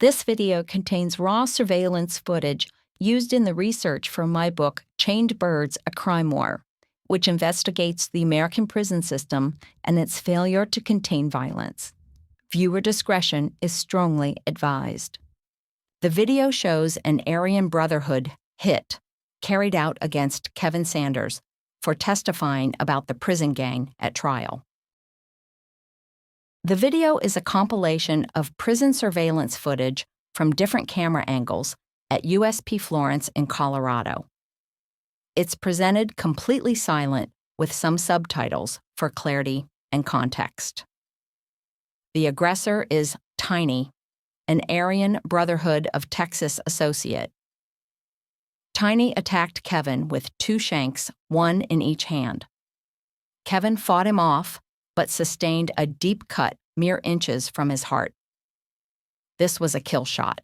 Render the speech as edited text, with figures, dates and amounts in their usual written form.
This video contains raw surveillance footage used in the research for my book, Chained Birds, a Crimemoir, which investigates the American prison system and its failure to contain violence. Viewer discretion is strongly advised. The video shows an Aryan Brotherhood hit carried out against Kevin Sanders for testifying about the prison gang at trial. The video is a compilation of prison surveillance footage from different camera angles at USP Florence in Colorado. It's presented completely silent with some subtitles for clarity and context. The aggressor is Tiny, an Aryan Brotherhood of Texas associate. Tiny attacked Kevin with 2 shanks, 1 in each hand. Kevin fought him off, but sustained a deep cut mere inches from his heart. This was a kill shot.